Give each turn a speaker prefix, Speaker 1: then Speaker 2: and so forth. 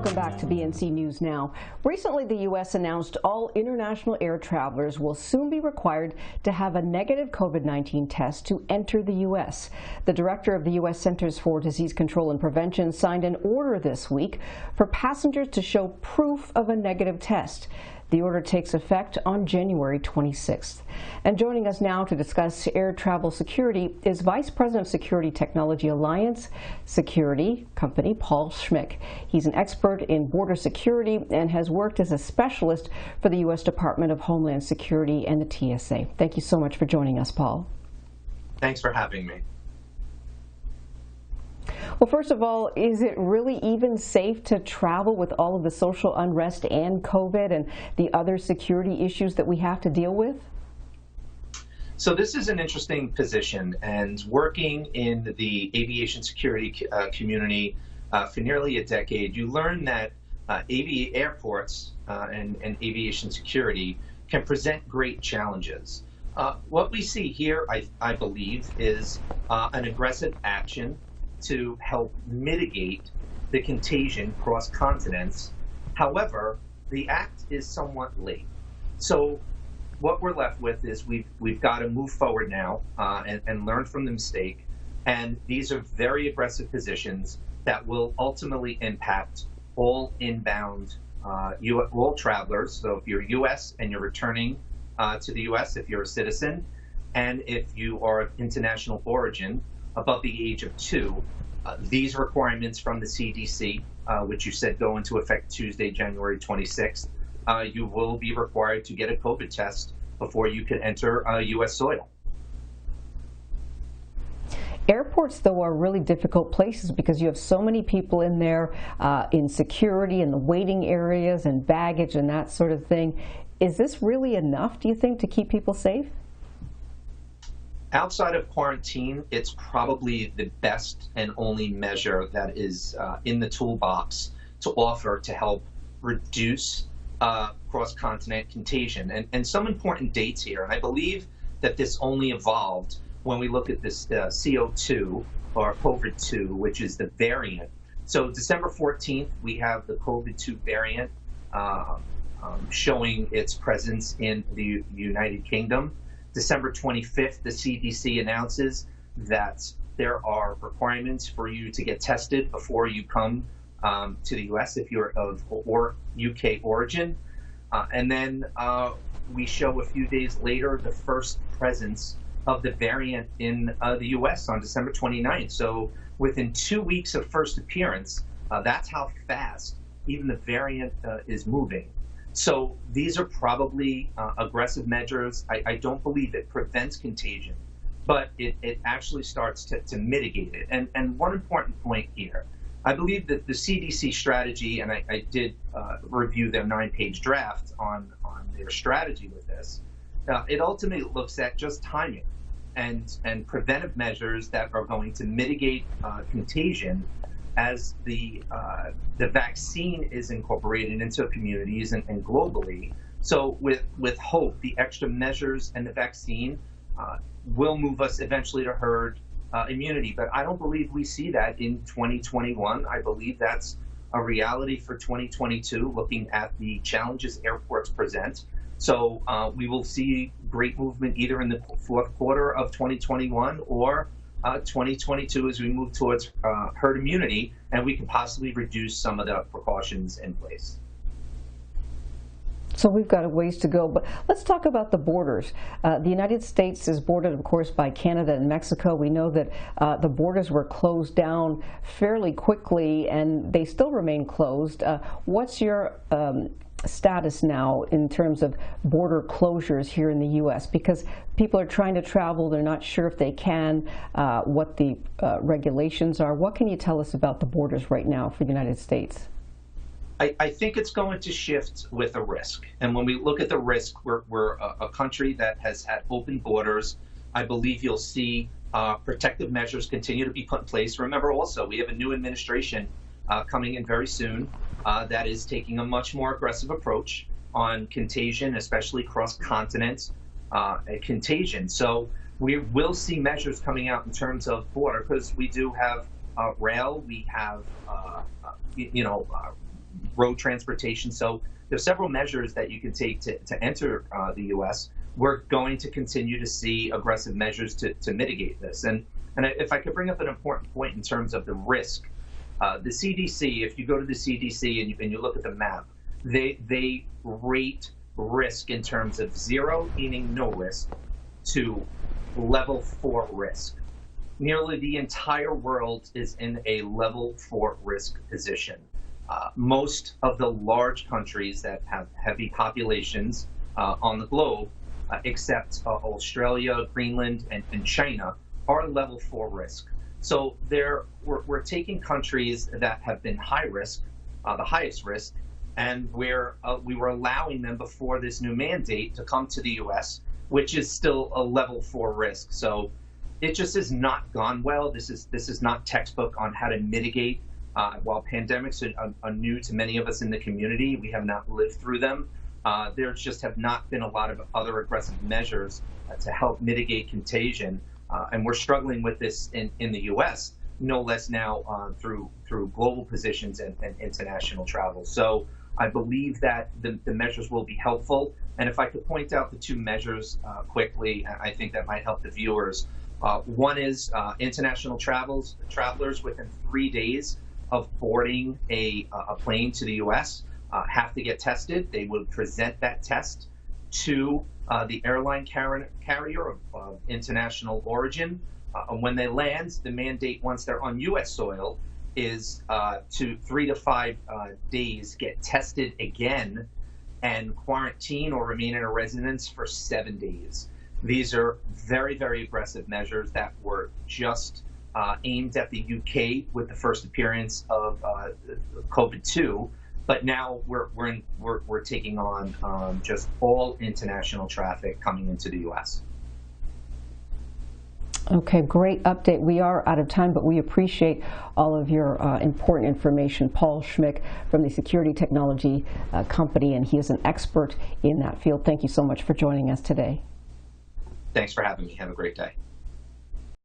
Speaker 1: Welcome back to BNC News Now. Recently, the U.S. announced all international air travelers will soon be required to have a negative COVID-19 test to enter the U.S. The director of the U.S. Centers for Disease Control and Prevention signed an order this week for passengers to show proof of a negative test. The order takes effect on January 26th. And joining us now to discuss air travel security is Vice President of Security Technology Alliance Security Company, Paul Schmick. He's an expert in border security and has worked as a specialist for the U.S. Department of Homeland Security and the TSA. Thank you so much for joining us, Paul.
Speaker 2: Thanks for having me.
Speaker 1: Well, first of all, is it really even safe to travel with all of the social unrest and COVID and the other security issues that we have to deal with?
Speaker 2: So this is an interesting position, and working in the aviation security community for nearly a decade, you learn that airports and aviation security can present great challenges. What we see here, I believe, is an aggressive action to help mitigate the contagion across continents. However, the act is somewhat late. So what we're left with is we've got to move forward now and learn from the mistake. And these are very aggressive positions that will ultimately impact all inbound all travelers. So if you're U.S. and you're returning to the U.S., if you're a citizen, and if you are of international origin above the age of 2, these requirements from the CDC, which you said go into effect Tuesday, January 26th, you will be required to get a COVID test before you can enter U.S. soil.
Speaker 1: Airports, though, are really difficult places because you have so many people in there in security and the waiting areas and baggage and that sort of thing. Is this really enough, do you think, to keep people safe?
Speaker 2: Outside of quarantine, it's probably the best and only measure that is in the toolbox to offer to help reduce cross-continent contagion. And some important dates here, and I believe that this only evolved when we look at this CO2 or COVID-2, which is the variant. So December 14th, we have the COVID-2 variant showing its presence in the United Kingdom. December 25th, the CDC announces that there are requirements for you to get tested before you come to the U.S. if you're of UK origin. And then we show a few days later the first presence of the variant in the U.S. on December 29th. So within 2 weeks of first appearance, that's how fast even the variant is moving. So these are probably aggressive measures. I don't believe it prevents contagion, but it actually starts to mitigate it. And one important point here, I believe that the CDC strategy, and I did review their 9-page draft on their strategy with this, it ultimately looks at just timing and preventive measures that are going to mitigate contagion as the vaccine is incorporated into communities and globally. So with hope, the extra measures and the vaccine will move us eventually to herd immunity. But I don't believe we see that in 2021. I believe that's a reality for 2022, looking at the challenges airports present. So we will see great movement either in the fourth quarter of 2021 or 2022 as we move towards herd immunity, and we can possibly reduce some of the precautions in place.
Speaker 1: So we've got a ways to go, but let's talk about the borders. The United States is bordered, of course, by Canada and Mexico. We know that the borders were closed down fairly quickly, and they still remain closed. What's your status now in terms of border closures here in the U.S.? Because people are trying to travel, they're not sure if they can, what the regulations are. What can you tell us about the borders right now for the United States?
Speaker 2: I think it's going to shift with a risk. And when we look at the risk, we're a country that has had open borders. I believe you'll see protective measures continue to be put in place. Remember also, we have a new administration coming in very soon that is taking a much more aggressive approach on contagion, especially cross-continent contagion. So we will see measures coming out in terms of border, because we do have rail, we have road transportation. So there's several measures that you can take to enter the U.S. We're going to continue to see aggressive measures to mitigate this. And if I could bring up an important point in terms of the risk, the CDC, if you go to the CDC and you look at the map, they rate risk in terms of 0, meaning no risk, to level 4 risk. Nearly the entire world is in a level 4 risk position. Most of the large countries that have heavy populations on the globe, except Australia, Greenland, and China, are level 4 risk. So we're taking countries that have been high risk, the highest risk, and we were allowing them before this new mandate to come to the U.S., which is still a level 4 risk. So it just has not gone well. This is not textbook on how to mitigate. While pandemics are new to many of us in the community, we have not lived through them. There just have not been a lot of other aggressive measures to help mitigate contagion. And we're struggling with this in the U.S., no less now through global positions and international travel. So I believe that the measures will be helpful. And if I could point out the 2 measures quickly, I think that might help the viewers. One is international travelers within 3 days of boarding a plane to the U.S. Have to get tested. They will present that test to the airline carrier of international origin. And when they land, the mandate, once they're on U.S. soil, is to 3 to 5 days get tested again and quarantine or remain in a residence for 7 days. These are very, very aggressive measures that were just aimed at the UK with the first appearance of COVID-2. But now we're taking on just all international traffic coming into the U.S.
Speaker 1: Okay, great update. We are out of time, but we appreciate all of your important information. Paul Schmick from the Security Technology Company, and he is an expert in that field. Thank you so much for joining us today.
Speaker 2: Thanks for having me. Have a great day.